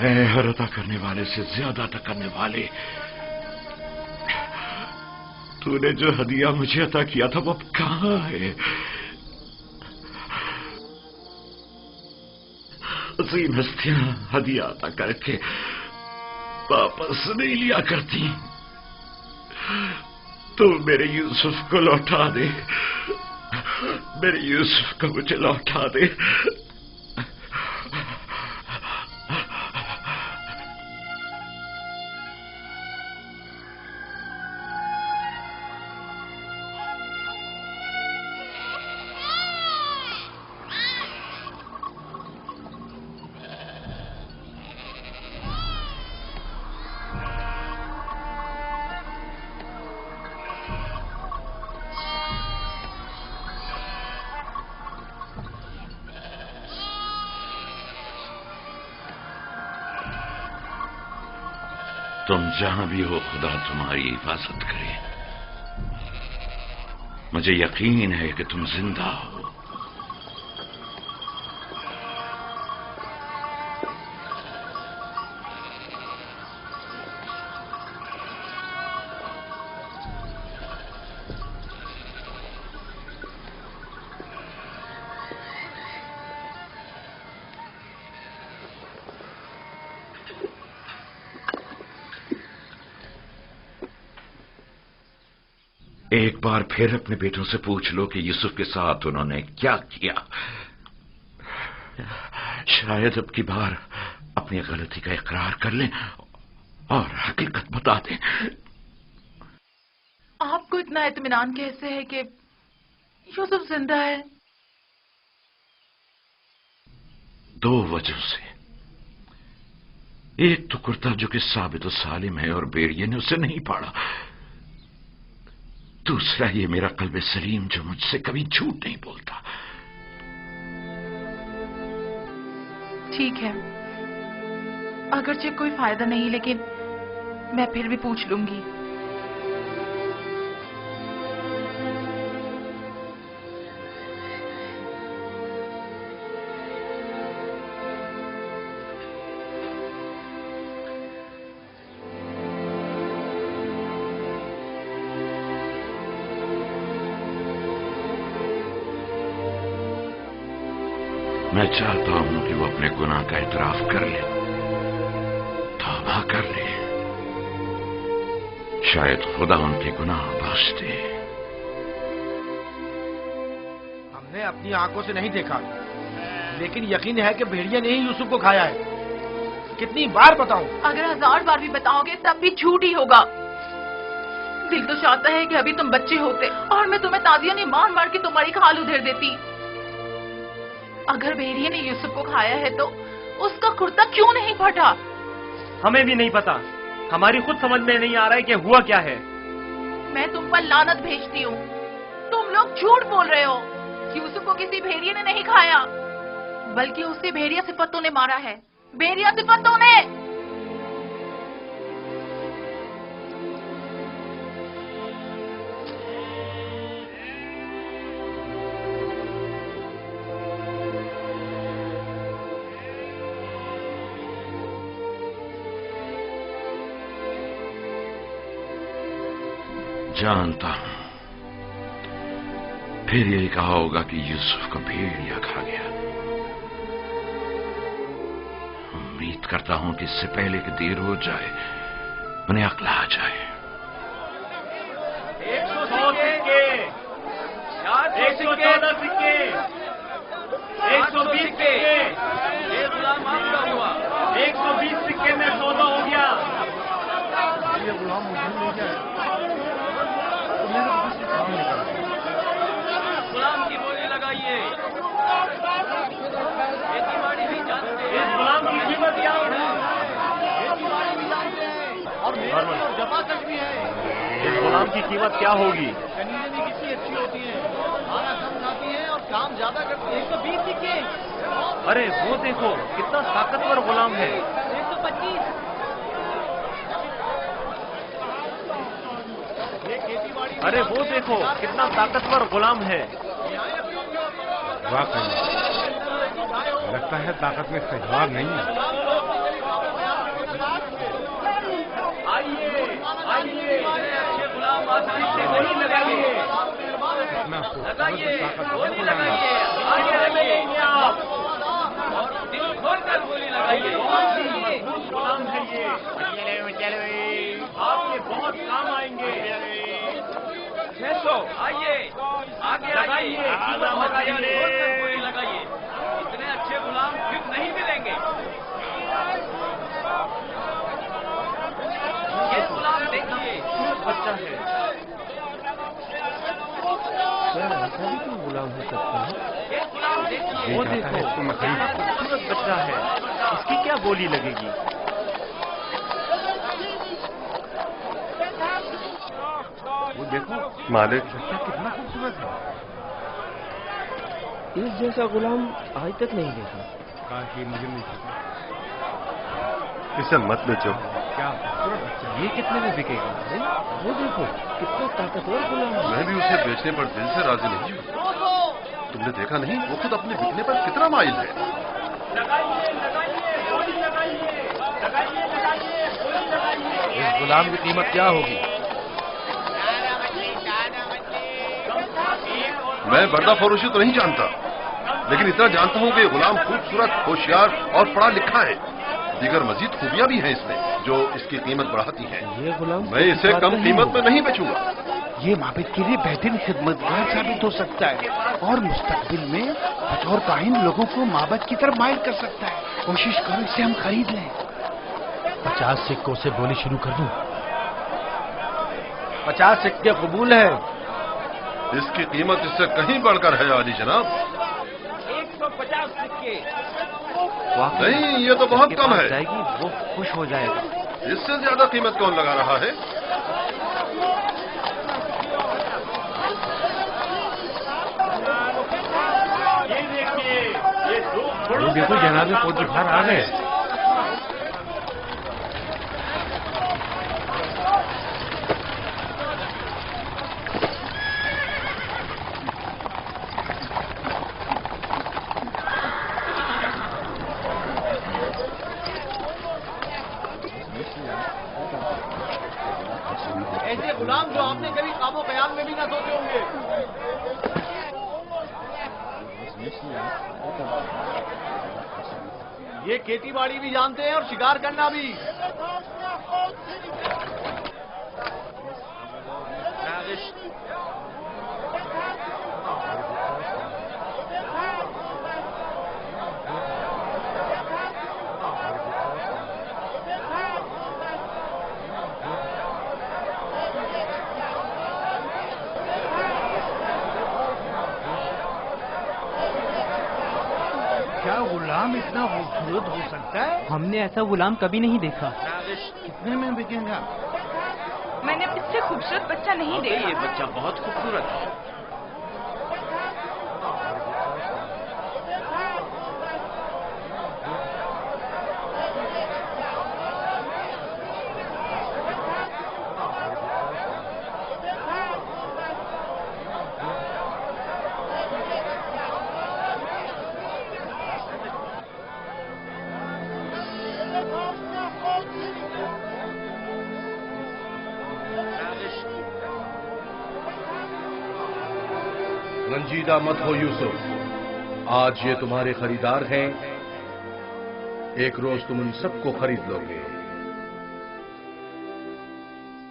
اے ہر عطا کرنے والے سے زیادہ عطا کرنے والے، تو نے جو ہدیہ مجھے عطا کیا تھا وہ اب کہاں ہے؟ عظیم ہستیاں ہدیہ عطا کر کے واپس نہیں لیا کرتی، تو میرے یوسف کو لوٹا دے، میرے یوسف کو مجھے لوٹا دے۔ تم جہاں بھی ہو خدا تمہاری حفاظت کرے۔ مجھے یقین ہے کہ تم زندہ ہو۔ ایک بار پھر اپنے بیٹوں سے پوچھ لو کہ یوسف کے ساتھ انہوں نے کیا کیا۔ شاید اب کی بار اپنی غلطی کا اقرار کر لیں اور حقیقت بتا دیں۔ آپ کو اتنا اطمینان کیسے ہے کہ یوسف زندہ ہے؟ دو وجہ سے، ایک تو کرتا جو کہ ثابت و سالم ہے اور بیڑیے نے اسے نہیں پاڑا، دوسرا یہ میرا قلب سلیم جو مجھ سے کبھی جھوٹ نہیں بولتا۔ ٹھیک ہے، اگرچہ کوئی فائدہ نہیں لیکن میں پھر بھی پوچھ لوں گی۔ میں چاہتا ہوں کہ وہ اپنے گناہ کا اعتراف کر لے، توبہ کر لے، شاید خدا ان کے گناہ بخش دے۔ ہم نے اپنی آنکھوں سے نہیں دیکھا لیکن یقین ہے کہ بھیڑیا نے ہی یوسف کو کھایا ہے۔ کتنی بار بتاؤں؟ اگر 1000 بار بھی بتاؤ گے تب بھی جھوٹ ہی ہوگا۔ دل تو چاہتا ہے کہ ابھی تم بچے ہوتے اور میں تمہیں تازیاں نہیں مار مار کے تمہاری کھال ادھیر دیتی۔ اگر بھیڑیے نے یوسف کو کھایا ہے تو اس کا کرتا کیوں نہیں پھٹا؟ ہمیں بھی نہیں پتا، ہماری خود سمجھ میں نہیں آ رہا ہے کہ ہوا کیا ہے۔ میں تم پر لعنت بھیجتی ہوں، تم لوگ جھوٹ بول رہے ہو۔ یوسف کو کسی بھیڑیے نے نہیں کھایا بلکہ اسے بھیڑیا صفتوں نے مارا ہے، بھیڑیا صفتوں نے۔ جانتا ہوں پھر یہی کہا ہوگا کہ یوسف کو بھیڑیا کھا گیا۔ امید کرتا ہوں کہ اس سے پہلے کہ دیر ہو جائے انہیں عقل آ جائے۔ 100 سکے، 114 سکے، 120 سکے، 120 سکے میں سودا ہو گیا۔ غلام کی بولی لگائیے، اس غلام کی قیمت کیا ہے؟ اس غلام کی قیمت کیا ہوگی؟ کنیزیں بھی کتنی اچھی ہوتی ہیں، کھانا کم کھاتی ہیں اور کام زیادہ کرتی ہیں۔ 120 سکے۔ ارے وہ دیکھو کتنا طاقتور غلام ہے۔ 125۔ ارے وہ دیکھو کتنا طاقتور غلام ہے۔ واقعی لگتا ہے طاقت میں استحصال نہیں ہے۔ آپ کے بہت کام آئیں گے. 600 آئیے آگے لگائیے گولی لگائیے. اتنے اچھے غلام پھر نہیں ملیں گے. یہ غلام دیکھیے بچہ ہے. یہ غلام دیکھیے. وہ دیکھو خوبصورت بچہ ہے. اس کی کیا بولی لگے گی؟ وہ دیکھو مالک بچہ کتنا خوبصورت ہے. اس جیسا غلام آج تک نہیں دیکھا. کاش یہ مجھے مل سکے. اسے مت بیچو. کیا خوبصورت بچہ ہے. یہ کتنے میں بکے گا؟ وہ دیکھو کتنا طاقتور غلام ہے. میں بھی اسے بیچنے پر دل سے راضی نہیں ہوں. تم نے دیکھا نہیں وہ خود اپنے بکنے پر کتنا مائل ہے. اس غلام کی قیمت کیا ہوگی؟ میں بردہ فروشی تو نہیں جانتا لیکن اتنا جانتا ہوں کہ غلام خوبصورت ہوشیار اور پڑھا لکھا ہے. دیگر مزید خوبیاں بھی ہیں اس میں جو اس کی قیمت بڑھاتی ہیں. یہ غلام میں اسے کم قیمت میں نہیں بیچوں گا. یہ معبد کے لیے بہترین خدمتگار ثابت ہو سکتا ہے اور مستقبل میں بطور کاہن لوگوں کو معبد کی طرف مائل کر سکتا ہے. کوشش کرو اسے ہم خرید لیں. 50 سکوں سے بولی شروع کر دوں. 50 سکے قبول ہے. اس کی قیمت اس سے کہیں بڑھ کر ہے عالی جناب. 150 سکے. نہیں یہ تو بہت کم ہے. جائے گی وہ خوش ہو جائے گا. اس سے زیادہ قیمت کون لگا رہا ہے؟ یہ دیکھو جناب فوج باہر آ گئے. ایسے غلام جو آپ نے کبھی خواب و خیال میں بھی نہ سوچے ہوں گے. یہ کھیتی باڑی بھی جانتے ہیں اور شکار کرنا بھی. کیا غلام اتنا خوبصورت ہو سکتا ہے؟ ہم نے ایسا غلام کبھی نہیں دیکھا. کتنے میں بکے گا؟ میں نے اس سے خوبصورت بچہ نہیں دیکھا. یہ بچہ بہت خوبصورت ہے. رنجیدہ مت ہو یوسف. آج یہ تمہارے خریدار ہیں. ایک روز تم ان سب کو خرید لو گے.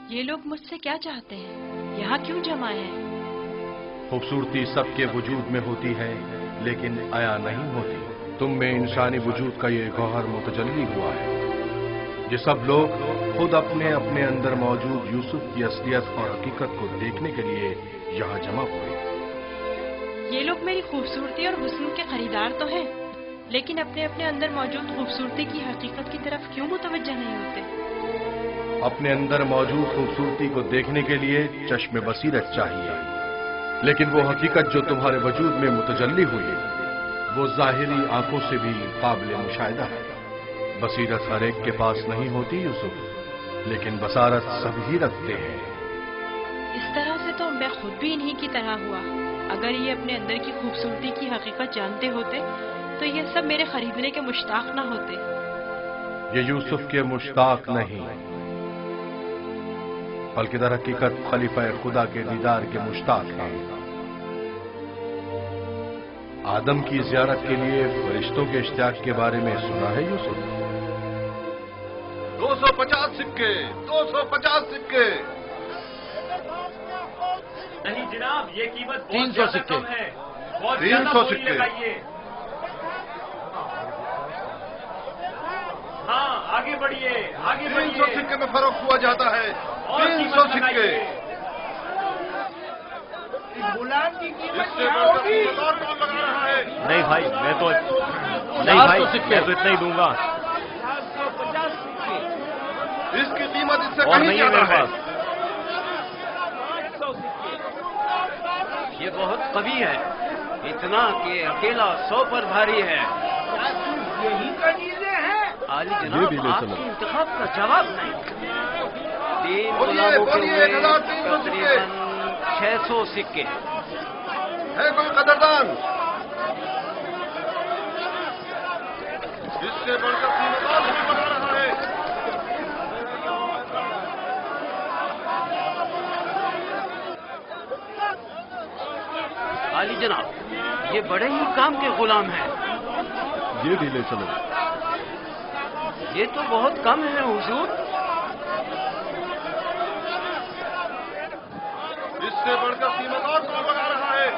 یہ لوگ مجھ سے کیا چاہتے ہیں؟ یہاں کیوں جمع ہیں؟ خوبصورتی سب کے وجود میں ہوتی ہے لیکن عیا نہیں ہوتی. تم میں انسانی وجود کا یہ گوہر متجلی ہوا ہے. یہ سب لوگ خود اپنے اپنے اندر موجود یوسف کی اصلیت اور حقیقت کو دیکھنے کے لیے یہاں جمع ہوئے. یہ لوگ میری خوبصورتی اور حسن کے خریدار تو ہیں لیکن اپنے اپنے اندر موجود خوبصورتی کی حقیقت کی طرف کیوں متوجہ نہیں ہوتے؟ اپنے اندر موجود خوبصورتی کو دیکھنے کے لیے چشم بصیرت چاہیے لیکن وہ حقیقت جو تمہارے وجود میں متجلی ہوئی وہ ظاہری آنکھوں سے بھی قابل مشاہدہ ہے. بصیرت ہر ایک کے پاس نہیں ہوتی یوسف لیکن بصارت سب ہی رکھتے ہیں. اس طرح سے تو میں خود بھی انہی کی طرح ہوا. اگر یہ اپنے اندر کی خوبصورتی کی حقیقت جانتے ہوتے تو یہ سب میرے خریدنے کے مشتاق نہ ہوتے. یہ یوسف کے مشتاق نہیں बल्कि दर हकीकत खलीफा खुदा के दीदार के मुश्ताक हैं। आदम की ज़ियारत के लिए फरिश्तों के इश्तियाक के बारे में सुना है यूसुफ? 250 सिक्के, 250 सिक्के। नहीं जनाब, ये कीमत 300 सिक्के है, बहुत 300 सिक्के। हाँ, आगे बढ़िए, आगे बढ़िए। 300 सिक्के में फरोख्त हुआ जाता है। 300 सिक्के। गुलाम की कीमत इससे बढ़कर कीमत और कौन लगा रहा है? नहीं भाई, मैं तो इतना ही दूंगा। 450 सिक्के। इसकी कीमत इससे और कहीं नहीं है ज्यादा मेरे है। पास। 500 सिक्के। ये बहुत कवि है, इतना कि अकेला 100 पर भारी है। यही कनीज़े हैं। आली ये जनाब, भी ले चलो। आपके इंतखाब का जवाब नहीं। 3 बोलिए, गुलामों के बोलिए, हुए 1300 सिक्के। तकरीबन 600 सिक्के। है कोई कदरदान? इससे बढ़कर कीमत और नहीं बढ़ा रहा है। आली जनाब, ये बड़े ही काम के गुलाम हैं। ये भी ले चलो। ये तो बहुत कम है हुजूर। इससे बढ़कर कीमत और कौन लगा रहा है?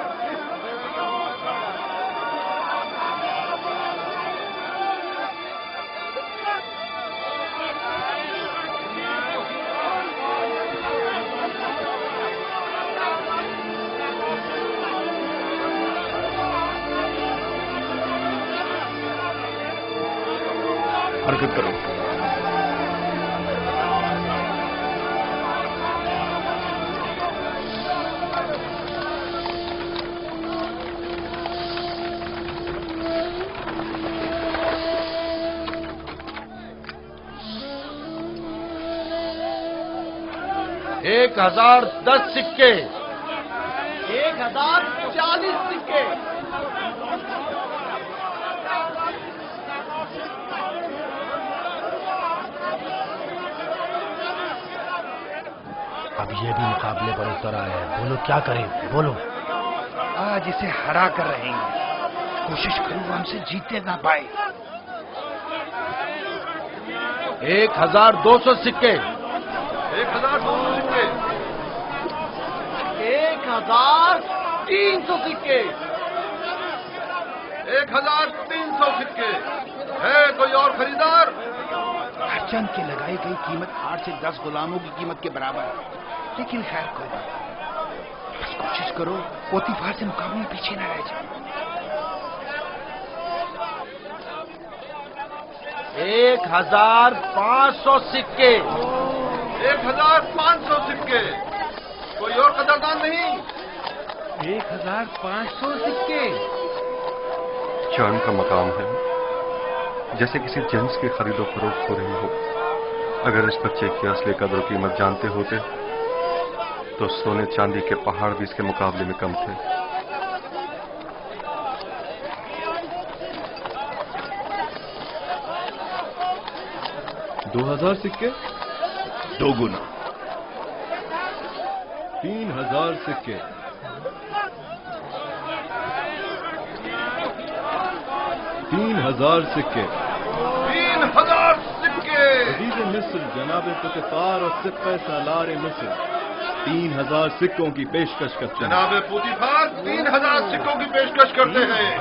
हरकत करो। एक 1010 सिक्के। 1040 सिक्के। अब ये भी मुकाबले पर उतर आया है। बोलो क्या करें, बोलो। आज इसे हरा कर रहेंगे। कोशिश करूँ वो हमसे जीते ना पाए। 1200 सिक्के। 1200 सिक्के। 1300 सिक्के। 1300 सिक्के। है कोई और खरीदार? हरचंद की लगाई गई कीमत 8 से 10 गुलामों की कीमत के बराबर है, लेकिन खैर कोई बात नहीं। बस कोशिश करो पोतीफार से मुकाबले में पीछे न रह जाए। 1500 सिक्के। 1500 सिक्के। कोई और कदरदान नहीं? 1500 सिक्के। चांद का मकाम है, जैसे किसी जिन्स की खरीदो फरोख्त हो रही हो। अगर इस बच्चे की असली कदर कीमत जानते होते तो सोने चांदी के पहाड़ भी इसके मुकाबले में कम थे। $2000 सिक्के। 2 गुना। 3000 सिक्के। 3000 सिक्के। 3000 सिक्के। अजीज मिस्र जनाब पुतिफार और सिक्के सालार मिस्र 3000 सिक्कों की पेशकश करते हैं। जनाब पुतिफार 3000 सिक्कों की पेशकश करते हैं।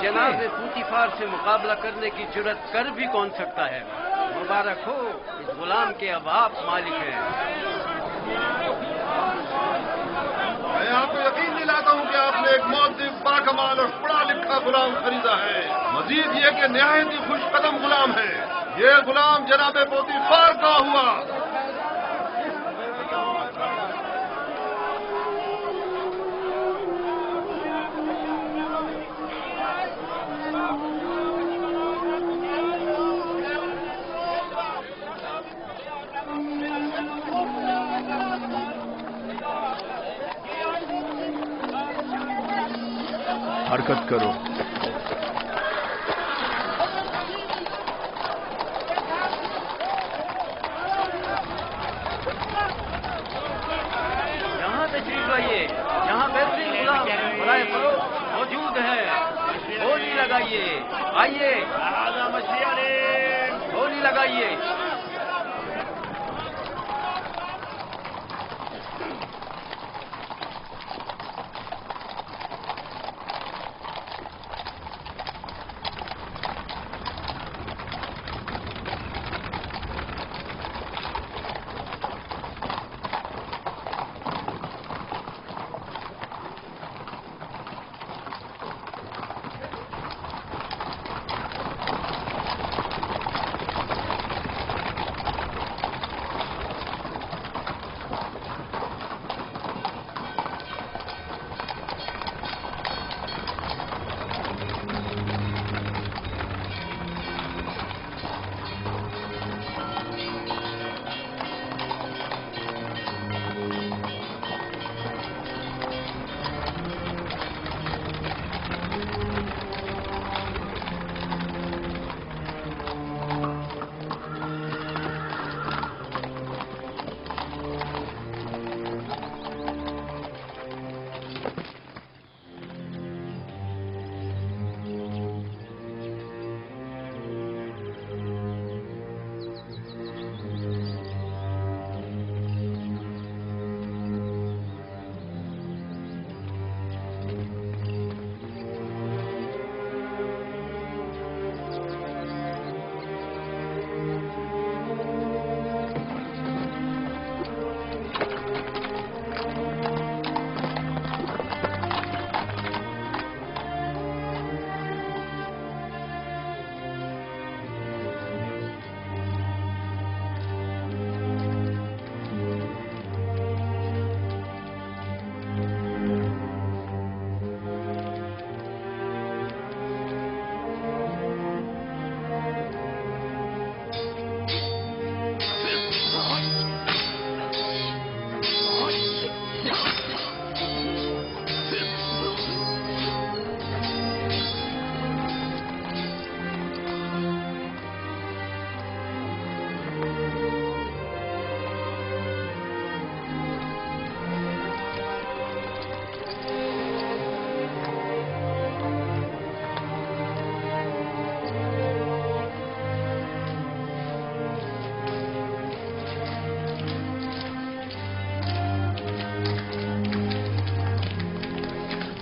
जनाब पुतिफार से मुकाबला करने की जुर्रत कर भी कौन सकता है। मुबारक हो, इस गुलाम के अब आप मालिक हैं। मैं आपको यकीन दिलाता हूं कि आपने एक मुअद्दिब, बाकमाल और पढ़ा लिखा गुलाम खरीदा है। मजीद ये कि निहायत ही खुश कदम गुलाम है। ये गुलाम जनाब पोतीफार का हुआ। हरकत करो। لگائیے، آئیے گولی لگائیے۔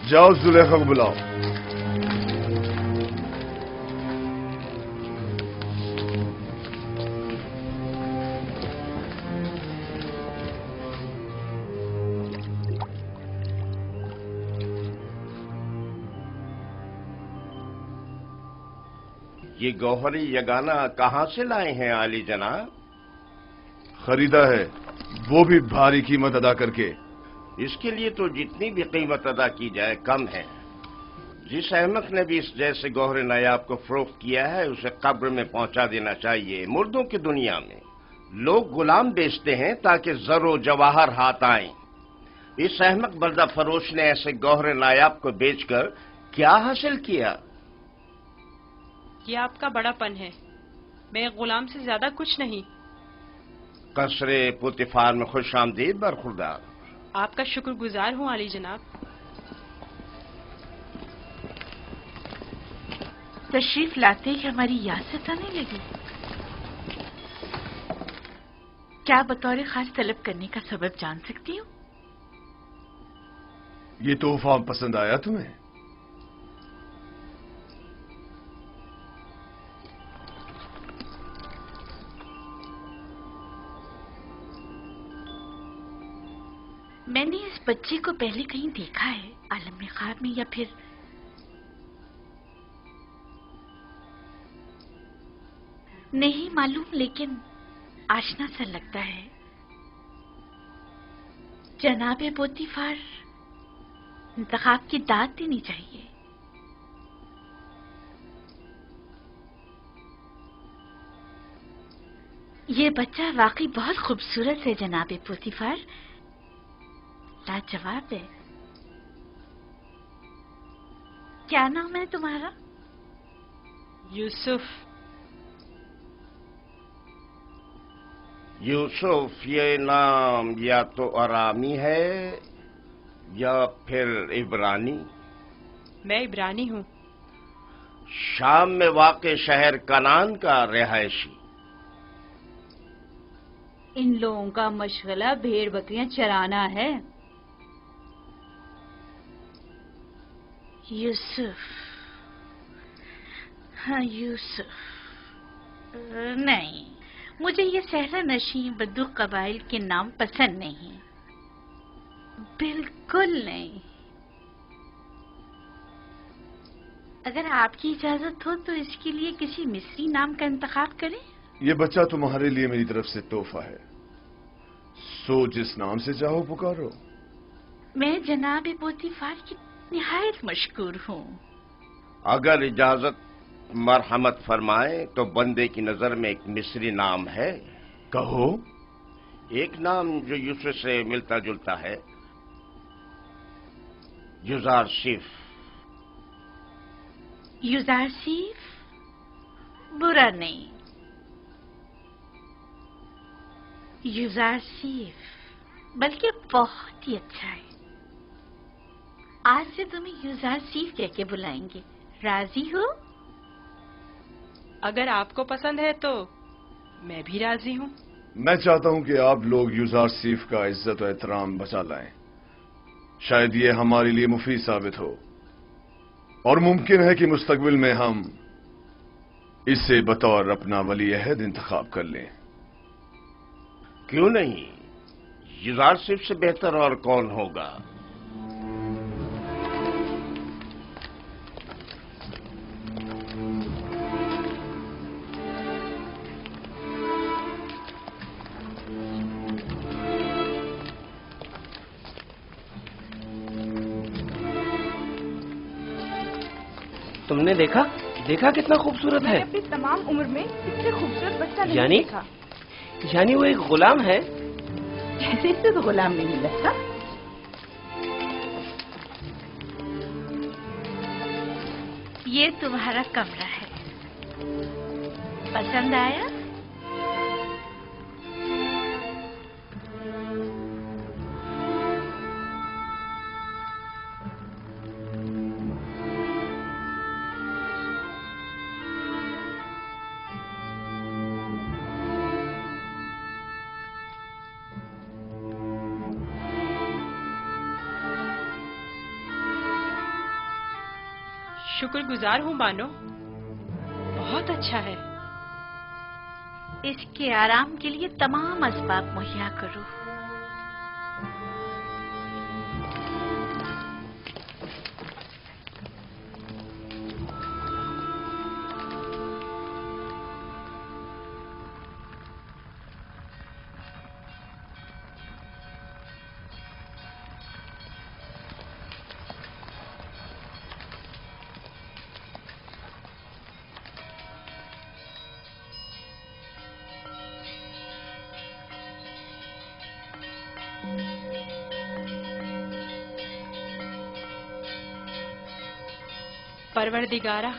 جاؤ زلیخا کو بلاؤ۔ یہ گوہری یگانہ کہاں سے لائے ہیں عالی جناب؟ خریدا ہے، وہ بھی بھاری قیمت ادا کر کے۔ اس کے لیے تو جتنی بھی قیمت ادا کی جائے کم ہے۔ جس احمق نے بھی اس جیسے گوہر نایاب کو فروخت کیا ہے اسے قبر میں پہنچا دینا چاہیے۔ مردوں کی دنیا میں لوگ غلام بیچتے ہیں تاکہ زر و جواہر ہاتھ آئیں۔ اس احمق بردہ فروش نے ایسے گوہر نایاب کو بیچ کر کیا حاصل کیا؟ یہ آپ کا بڑا پن ہے، میں غلام سے زیادہ کچھ نہیں۔ قصر پوتیفار میں خوش آمدید برخوردار۔ آپ کا شکر گزار ہوں علی جناب۔ تشریف لاتے ہی ہماری یاد ستانے لگی۔ کیا بطور خاص طلب کرنے کا سبب جان سکتی ہوں؟ یہ تحفہ پسند آیا تمہیں؟ میں نے اس بچے کو پہلے کہیں دیکھا ہے، عالم خواب میں یا پھر نہیں معلوم، لیکن آشنا سا لگتا ہے۔ جناب پوتیفار، انتخاب کی داد دینی چاہیے۔ یہ بچہ واقعی بہت خوبصورت ہے جناب پوتیفار، لاجواب ہے۔ کیا نام ہے تمہارا؟ یوسف۔ یوسف یہ نام یا تو آرامی ہے یا پھر عبرانی؟ میں عبرانی ہوں۔ شام میں واقع شہر کنعان کا رہائشی۔ ان لوگوں کا مشغلہ بھیڑ بکریاں چرانا ہے۔ یوسف، ہاں یوسف، نہیں، مجھے یہ صحرا نشین بدو قبائل کے نام پسند نہیں، بالکل نہیں۔ اگر آپ کی اجازت ہو تو اس کے لیے کسی مصری نام کا انتخاب کریں۔ یہ بچہ تمہارے لیے میری طرف سے تحفہ ہے، سو جس نام سے چاہو پکارو۔ میں جناب پوتیفار کی نہایت مشکور ہوں۔ اگر اجازت مرحمت فرمائے تو بندے کی نظر میں ایک مصری نام ہے۔ کہو۔ ایک نام جو یوسف سے ملتا جلتا ہے، یوزارسیف۔ یوزارسیف برا نہیں، یوزارسیف بلکہ بہت ہی اچھا ہے۔ آج سے تمہیں یوزارسیف کہہ کے بلائیں گے، راضی ہو؟ اگر آپ کو پسند ہے تو میں بھی راضی ہوں۔ میں چاہتا ہوں کہ آپ لوگ یوزارسیف کا عزت و احترام بچا لائیں، شاید یہ ہمارے لیے مفید ثابت ہو، اور ممکن ہے کہ مستقبل میں ہم اسے بطور اپنا ولی عہد انتخاب کر لیں۔ کیوں نہیں؟ یوزارسیف سے بہتر اور کون ہوگا؟ تم نے دیکھا کتنا خوبصورت ہے؟ میں نے اپنی تمام عمر میں اس سے خوبصورت بچہ نہیں دیکھا۔ یعنی وہ ایک غلام ہے؟ جیسے اس سے تو غلام نہیں لگتا۔ یہ تمہارا کمرہ ہے، پسند آیا؟ شکر گزار ہوں بانو، بہت اچھا ہے۔ اس کے آرام کے لیے تمام اسباب مہیا کرو۔ پروردگارا،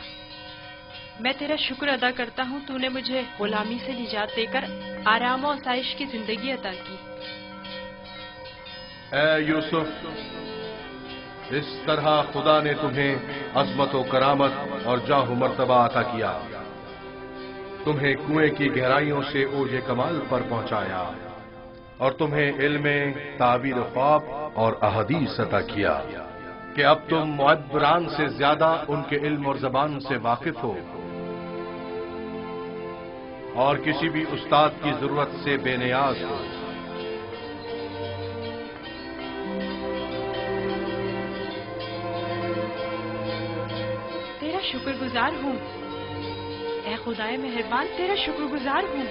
میں تیرا شکر ادا کرتا ہوں، تو نے مجھے غلامی سے نجات دے کر آرام و آسائش کی زندگی عطا کی۔ اے یوسف، اس طرح خدا نے تمہیں عظمت و کرامت اور جاہ و مرتبہ عطا کیا، تمہیں کنویں کی گہرائیوں سے اوج کمال پر پہنچایا، اور تمہیں علم تعبیر خواب اور احادیث عطا کیا کہ اب تم معبران سے زیادہ ان کے علم اور زبان سے واقف ہو، اور کسی بھی استاد کی ضرورت سے بے نیاز ہو۔ تیرا شکر گزار ہوں، اے خدائے مہربان، تیرا شکر گزار ہوں۔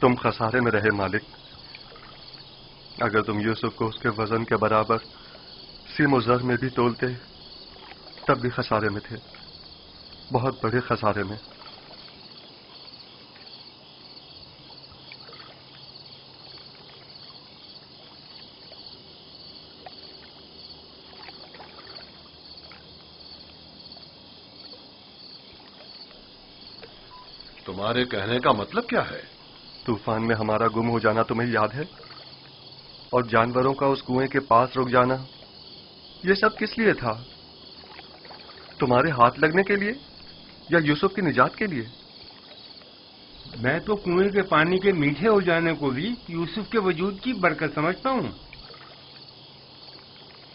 تم خسارے میں رہے مالک، اگر تم یوسف کو اس کے وزن کے برابر سیم و زر میں بھی تولتے تب بھی خسارے میں تھے، بہت بڑے خسارے میں۔ तुम्हारे कहने का मतलब क्या है? तूफान में हमारा गुम हो जाना तुम्हें याद है? और जानवरों का उस कुएं के पास रुक जाना, ये सब किस लिए था? तुम्हारे हाथ लगने के लिए या यूसुफ की निजात के लिए? मैं तो कुएं के पानी के मीठे हो जाने को भी यूसुफ के वजूद की बरकत समझता हूँ।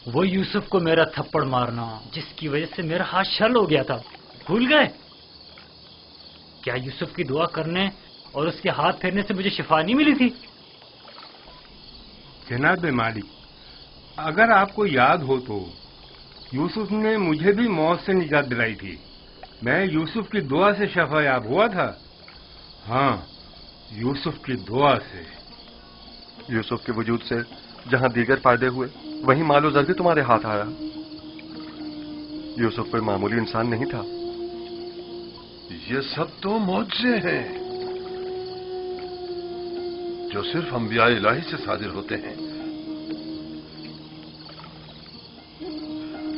वो यूसुफ को मेरा थप्पड़ मारना जिसकी वजह से मेरा हाथ छल हो गया था, भूल गए? क्या यूसुफ की दुआ करने और उसके हाथ फेरने से मुझे शिफा नहीं मिली थी? जनाब मालिक, अगर आपको याद हो तो यूसुफ ने मुझे भी मौत से निजात दिलाई थी। मैं यूसुफ की दुआ से शफायाब हुआ था। हाँ, यूसुफ की दुआ से। यूसुफ के वजूद से जहां दीगर फायदे हुए, वहीं मालो ज़र भी तुम्हारे हाथ आया। यूसुफ कोई मामूली इंसान नहीं था। ये सब तो मौजज़े हैं जो सिर्फ अंबिया इलाही से सादिर होते हैं।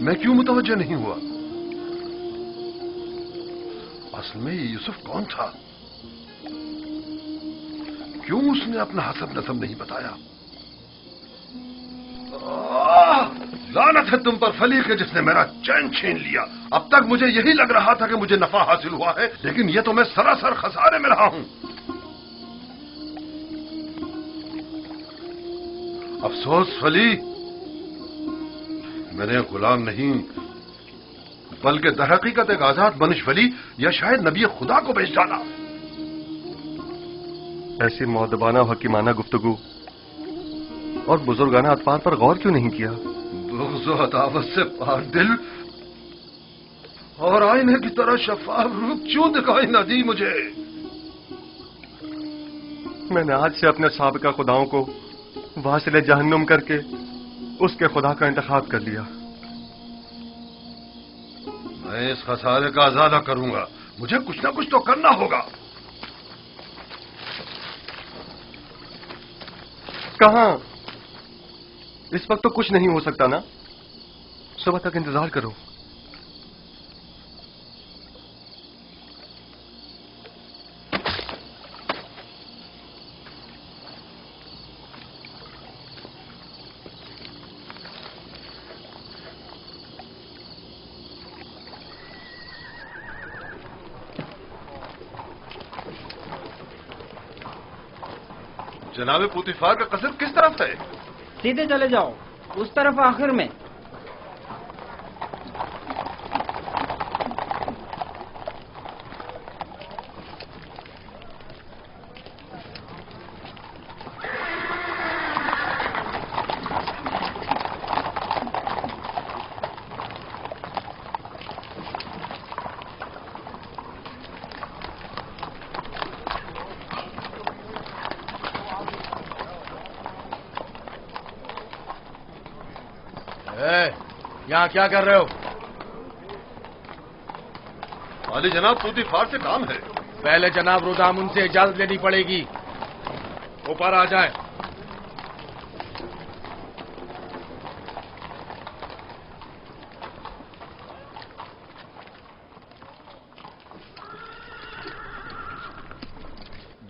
मैं क्यों मुतवज्जो नहीं हुआ? असल में ये यूसुफ कौन था? क्यों उसने अपना हसब नसब नहीं बताया? लानत है तुम पर फली के जिसने मेरा चैन छीन लिया। अब तक मुझे यही लग रहा था कि मुझे नफा हासिल हुआ है, लेकिन यह तो मैं सरासर खसारे में रहा हूं। अफसोस फली, मैंने गुलाम नहीं बल्कि दरहकीकत एक आजाद मनुष्य फली या शायद नबी खुदा को बेच डाला। ऐसी मौदबाना और हकीमाना गुफ्तगू और बुजुर्गाना अतवार पर गौर क्यों नहीं किया? बुग़्ज़ और अदावत से पार दिल और आईने की तरह शफाफ रूप क्यों दिखाई न दी मुझे? मैंने आज से अपने साबिका खुदाओं को वासिले जहन्नुम करके उसके खुदा का इंतखाब कर लिया। मैं इस खसारे का अज़ाला करूंगा। मुझे कुछ ना कुछ तो करना होगा। कहां? इस वक्त तो कुछ नहीं हो सकता ना। सुबह तक इंतजार करो। जनाबे पुतिफार का कसर किस तरफ है? सीधे चले जाओ, उस तरफ आखिर में। यहाँ क्या कर रहे हो? वाली जनाब, पुतिफार से काम है। पहले जनाब रुदामुन से इजाजत लेनी पड़ेगी। ऊपर आ जाए।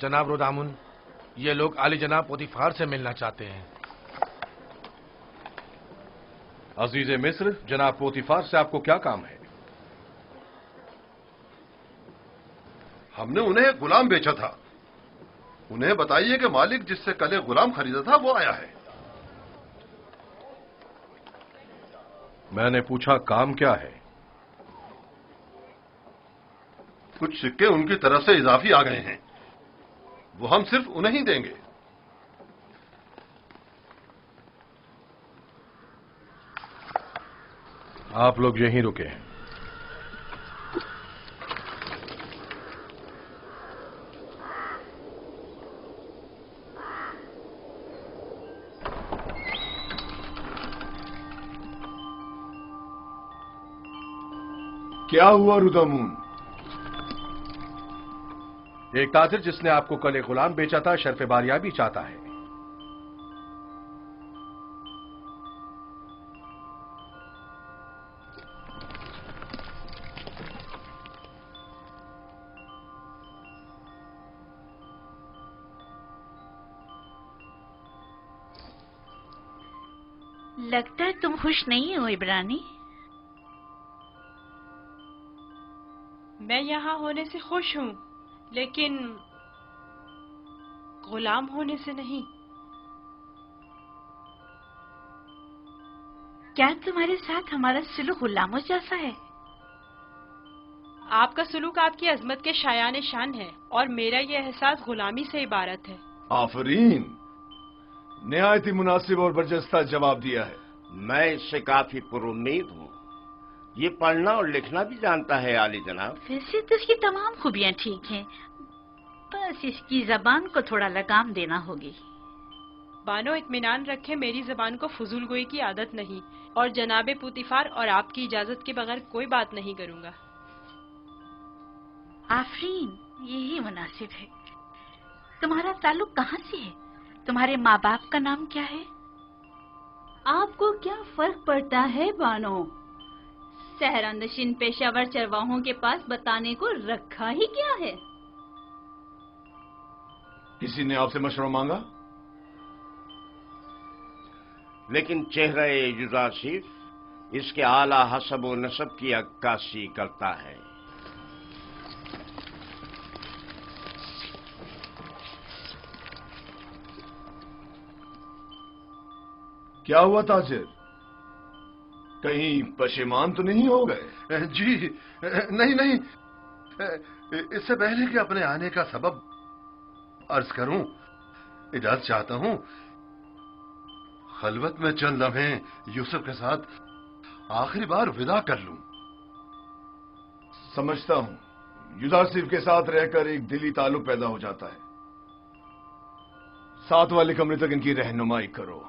जनाब रुदामुन, ये लोग आली जनाब पुतिफार से मिलना चाहते हैं। अजीज मिस्र, जनाब पोतीफार से आपको क्या काम है? हमने उन्हें एक गुलाम बेचा था। उन्हें बताइए कि मालिक जिससे कल एक गुलाम खरीदा था वो आया है। मैंने पूछा काम क्या है? कुछ सिक्के उनकी तरफ से इजाफी आ गए हैं, वो हम सिर्फ उन्हें ही देंगे। आप लोग यहीं रुके। क्या हुआ रुदामुन? एक ताजिर जिसने आपको कल एक गुलाम बेचा था शर्फ बारियाबी चाहता है। लगता है तुम खुश नहीं हो इब्रानी। मैं यहाँ होने से खुश हूँ, लेकिन गुलाम होने से नहीं। क्या तुम्हारे साथ हमारा सलूक गुलामों जैसा है? आपका सलूक आपकी अजमत के शायान शान है और मेरा ये एहसास गुलामी से इबारत है। आफरीन, निहायत ही मुनासिब और बरजस्ता जवाब दिया है। मैं इससे काफी पुरुम्मीद हूँ। ये पढ़ना और लिखना भी जानता है आली जनाब। वैसे तो इसकी तमाम खूबियाँ ठीक हैं, बस इसकी जबान को थोड़ा लगाम देना होगी। बानो इत्मीनान रखे, मेरी जबान को फजूल गोई की आदत नहीं और जनाबे पुतिफार और आपकी इजाजत के बगैर कोई बात नहीं करूँगा। आफरीन, यही मुनासिब है। तुम्हारा ताल्लुक कहाँ से है? तुम्हारे माँ बाप का नाम क्या है? आपको क्या फर्क पड़ता है बानो? सहरानशीन पेशावर चरवाहों के पास बताने को रखा ही क्या है? किसी ने आपसे मशवरा मांगा? लेकिन चेहरे युजासिफ इसके आला हसब व नसब की अक्कासी करता है। क्या हुआ ताजिर, कहीं पशेमान तो नहीं हो गए? जी नहीं नहीं, इससे पहले कि अपने आने का सबब अर्ज करूं, इजाजत चाहता हूं खलवत में चंद लम्हे यूसुफ के साथ आखिरी बार विदा कर लूं। समझता हूं युजासिफ के साथ रहकर एक दिली ताल्लुक पैदा हो जाता है। साथ वाले कमरे तक इनकी रहनुमाई करो।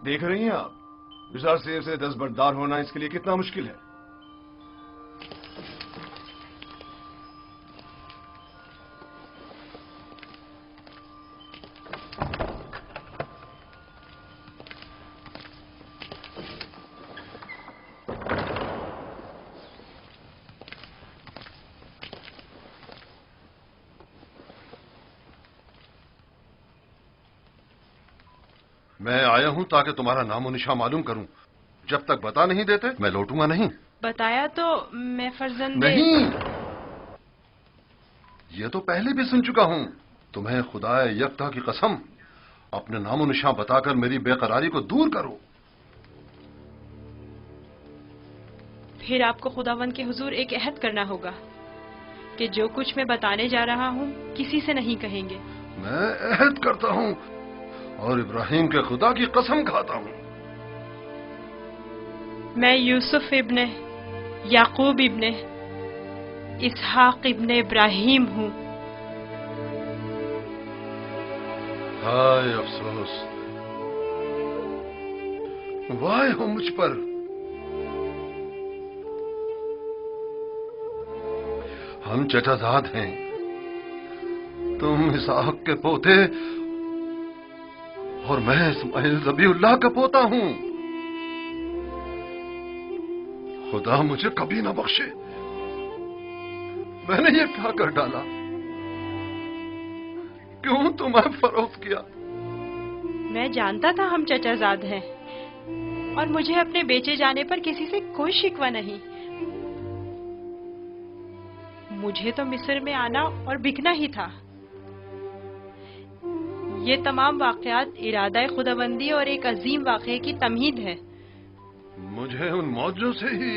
देख रही हैं आप, युजासिफ से दस्तबरदार होना इसके लिए कितना मुश्किल है। मैं आया हूं ताकि तुम्हारा नामो निशा मालूम करूं। जब तक बता नहीं देते मैं लौटूंगा नहीं। बताया तो मैं फर्जंदे नहीं, ये तो पहले भी सुन चुका हूं। तुम्हें खुदाए यकता की कसम, अपने नामो निशा बताकर मेरी बेकरारी को दूर करो। फिर आपको खुदावंद के हुजूर एक अहद करना होगा कि जो कुछ मैं बताने जा रहा हूँ किसी से नहीं कहेंगे। मैं अहद करता हूं और इब्राहिम के खुदा की कसम खाता हूं। मैं यूसुफ इब्ने याकूब इब्ने इसहाक इब्ने इब्राहिम हूँ। हाय अफसोस, वाह हो मुझ पर। हम चचाजाद हैं, तुम इसहाक के पोते और मैं इस्माइल ज़बीउल्लाह का पोता हूं। खुदा मुझे कभी ना बख्शे, मैंने ये क्या कर डाला? क्यों तुम्हें फरोख्त किया? मैं जानता था हम चचाजाद हैं और मुझे अपने बेचे जाने पर किसी से कोई शिकवा नहीं। मुझे तो मिस्र में आना और बिकना ही था। ये तमाम वाकयात इरादा खुदाबंदी और एक अजीम वाक़े की तमहीद है। मुझे उन मौजों से ही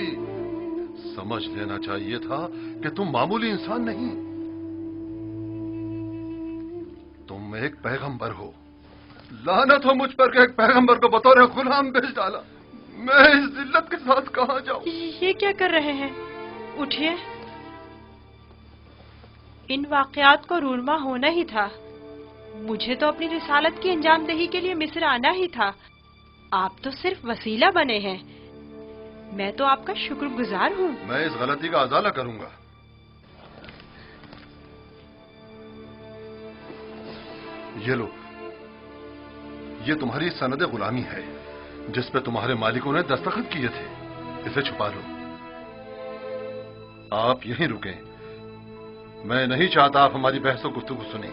समझ लेना चाहिए था कि तुम मामूली इंसान नहीं, तुम एक पैगंबर हो। लानत हो मुझ पर कि एक पैगंबर को बतौर गुलाम भेज डाला। मैं इस जिल्लत के साथ कहां जाऊं? ये क्या कर रहे हैं? उठिए, इन वाकयात को रूनमा होना ही था। मुझे तो अपनी रिसालत की अंजामदही के लिए मिस्र आना ही था। आप तो सिर्फ वसीला बने हैं। मैं तो आपका शुक्रगुजार हूँ। मैं इस गलती का अजाला करूंगा। ये लो, ये तुम्हारी सनद गुलामी है जिस पे तुम्हारे मालिकों ने दस्तखत किए थे। इसे छुपा लो। आप यहीं रुकें, मैं नहीं चाहता आप हमारी बहस और गुफ्तगू सुनें।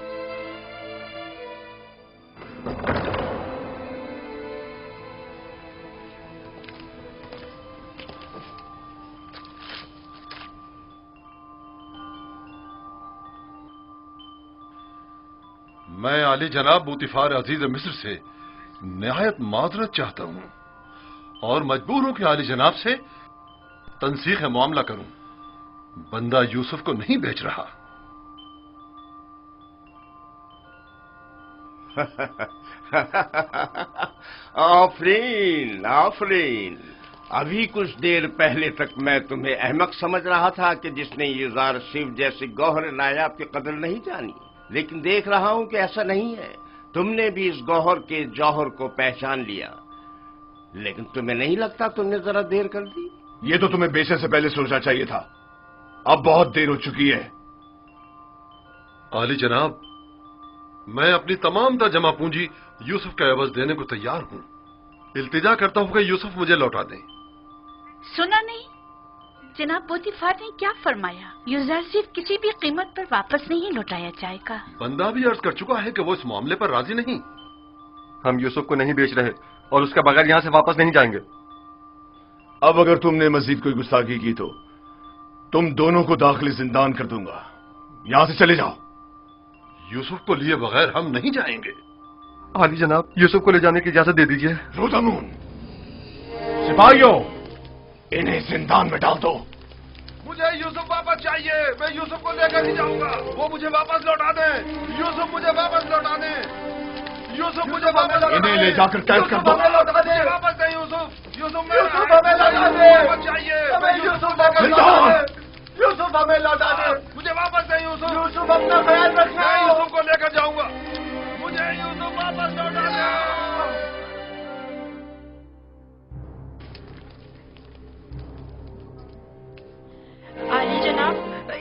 मैं आली जनाब बूतिफार अजीज मिस्र से निहायत माजरत चाहता हूं और मजबूर हूं कि आली जनाब से तनसीख मामला करूं। बंदा यूसुफ को नहीं बेच रहा। आफरीन आफरीन, अभी कुछ देर पहले तक मैं तुम्हें अहमक समझ रहा था कि जिसने युजार शिव जैसे गौहर नायाब की कदर नहीं जानी, लेकिन देख रहा हूं कि ऐसा नहीं है। तुमने भी इस गौहर के जौहर को पहचान लिया, लेकिन तुम्हें नहीं लगता तुमने जरा देर कर दी? ये तो तुम्हें बेचने से पहले सोचना चाहिए था। अब बहुत देर हो चुकी है। आली जनाब, मैं अपनी तमाम तर जमा पूंजी यूसुफ का एवज देने को तैयार हूं। इल्तिजा करता हूं कि यूसुफ मुझे लौटा दें। सुना नहीं जनाब पोतीफार ने क्या फरमाया? यूसुफ सिर्फ किसी भी कीमत पर वापस नहीं लौटाया जाएगा। बंदा भी अर्ज कर चुका है कि वो इस मामले पर राजी नहीं। हम यूसुफ को नहीं बेच रहे और उसके बगैर यहां से वापस नहीं जाएंगे। अब अगर तुमने मजीद कोई गुस्ताखी की तो तुम दोनों को दाखिल जिंदान कर दूंगा। यहां से चले जाओ। यूसुफ को लिए बगैर हम नहीं जाएंगे। आली जनाब, यूसुफ को ले जाने की इजाजत दे दीजिए। रोजामून, सिपाहियों, इन्हें जिंदान में डाल दो। मुझे यूसुफ वापस चाहिए। मैं यूसुफ को लेकर ही जाऊंगा। वो मुझे वापस लौटा दे। यूसुफ मुझे वापस लौटा दे। यूसुफ मुझे वापस लौटा दे। इन्हें ले जाकर कैद कर दो। लौटा दे। वापस दे यूसुफ। यूसुफ हमें लौटा दे। चाहिए यूसुफ वापस लौटा दे। यूसुफ हमें लौटा दे। मुझे वापस दे यूसुफ। यूसुफ अपना ख्याल रखना। मैं यूसुफ को लेकर जाऊंगा। मुझे यूसुफ वापस लौटा दे। आली जनाब,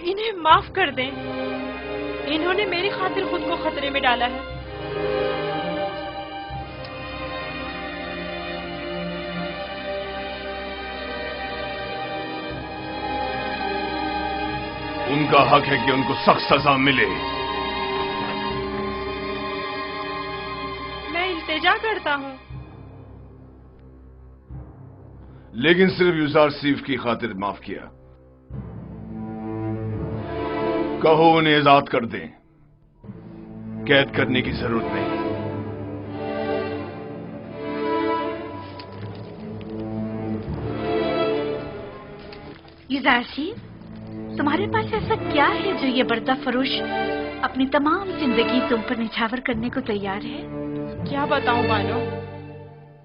इन्हें माफ कर दें। इन्होंने मेरी खातिर खुद को खतरे में डाला है। उनका हक है कि उनको सख्त सजा मिले। मैं इल्तिजा करता हूँ, लेकिन सिर्फ युजार सीफ की खातिर माफ किया। कहो उन्हें आजाद कर दें। कैद करने की जरूरत नहीं। युजारसी, तुम्हारे पास ऐसा क्या है जो ये बर्दा फरोश अपनी तमाम जिंदगी तुम पर निछावर करने को तैयार है? क्या बताऊं बानो,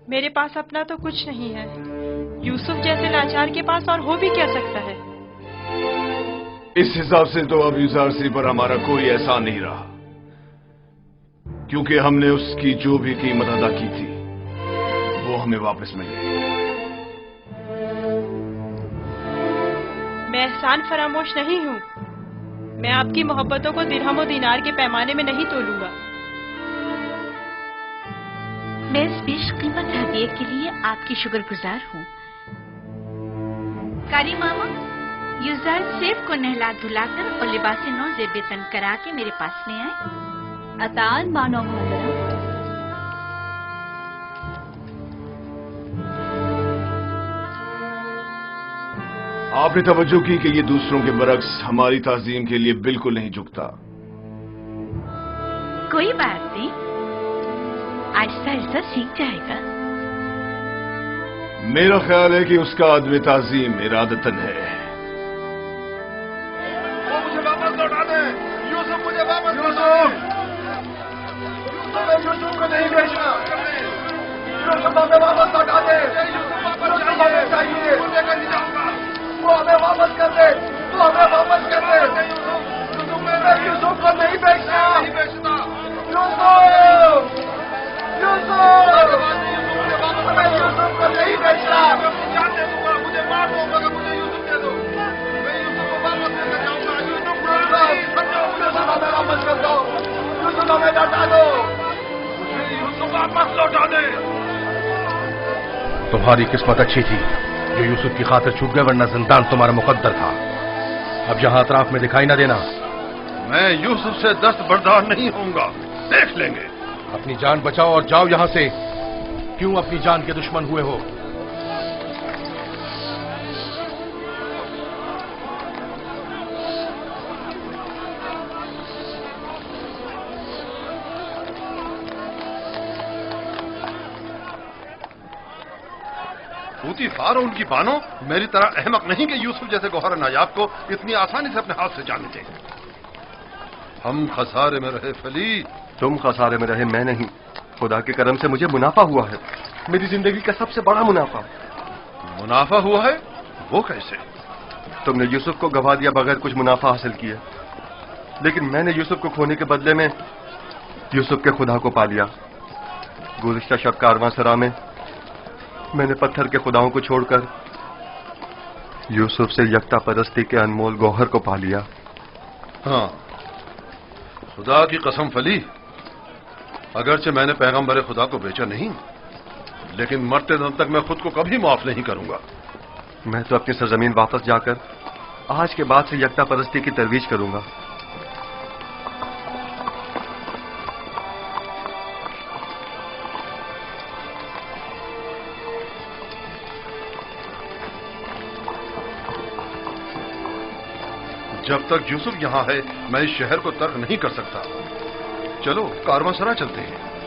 मेरे पास अपना तो कुछ नहीं है। यूसुफ जैसे लाचार के पास और हो भी क्या सकता है? इस हिसाब से तो अब युजारसी पर हमारा कोई एहसान नहीं रहा, क्योंकि हमने उसकी जो भी कीमत अदा की थी वो हमें वापस मिल गई। मैं एहसान फरामोश नहीं हूँ। मैं आपकी मोहब्बतों को दिरहम और दीनार के पैमाने में नहीं तोलूंगा। मैं इस बेशकीमत हदिये के लिए आपकी शुक्रगुजार हूँ। कारी मामा, युजार सेफ को नहला धुलाकर और लिबास नौ जेब तन करा के मेरे पास ले आए। अतान मानो मोहतरम। आपने तवज्जो की कि ये दूसरों के बरक्स हमारी ताजीम के लिए बिल्कुल नहीं झुकता। कोई बात नहीं, आहिस्ता आहिस्ता सीख जाएगा। मेरा ख्याल है कि उसका अदब ताजीम इरादतन है। वो मुझे वापस लौटा दे। यूसुफ मुझे वापस लौटा दे। यूसुफ को नहीं बेचना। यूसुफ हमें वापस लौटा दे। यूसुफ वापस चाहिए। मुझे कहीं जाऊंगा। वो हमें वापस कर दे। वो हमें वापस कर दे। यूसुफ को नहीं बेचना। यूसुफ, यूसुफ, हमें यूसुफ को नहीं बेचना। मैं जान दे दूंगा। मुझे मार दो मगर मुझे यूसुफ दे दो। मैं यूसुफ को वापस लेकर जाऊंगा। यूसुफ हमें वापस कर दो। यूसुफ हमें लौटा दो। वापस लौटा दे। तुम्हारी किस्मत अच्छी थी जो यूसुफ की खातिर छूट गए, वरना जिंदान तुम्हारा मुकद्दर था। अब यहां अतराफ में दिखाई ना देना। मैं यूसुफ से दस्तबरदार नहीं होऊंगा, देख लेंगे। अपनी जान बचाओ और जाओ यहां से। क्यों अपनी जान के दुश्मन हुए हो? पूतीफार और उनकी बानों मेरी तरह अहमक नहीं कि यूसुफ जैसे गौहर नायाब को इतनी आसानी से अपने हाथ से जाने दें। हम खसारे में रहे फली। तुम खसारे में रहे, मैं नहीं। खुदा के करम से मुझे मुनाफा हुआ है, मेरी जिंदगी का सबसे बड़ा मुनाफा। मुनाफा हुआ है? वो कैसे? तुमने यूसुफ को गवा दिया बगैर कुछ मुनाफा हासिल किया, लेकिन मैंने यूसुफ को खोने के बदले में यूसुफ के खुदा को पा लिया। गुज़िश्ता शब कारवांसरा में मैंने पत्थर के खुदाओं को छोड़कर यूसुफ से यकता परस्ती के अनमोल गौहर को पा लिया। हाँ, खुदा की कसम फली, अगरचे मैंने पैगंबर खुदा को बेचा नहीं, लेकिन मरते दम तक मैं खुद को कभी माफ नहीं करूंगा। मैं तो अपनी सरजमीन वापस जाकर आज के बाद से यकता परस्ती की तरवीज करूंगा। जब तक यूसुफ यहां है मैं इस शहर को तर्क नहीं कर सकता। चलो कारवांसरा चलते हैं।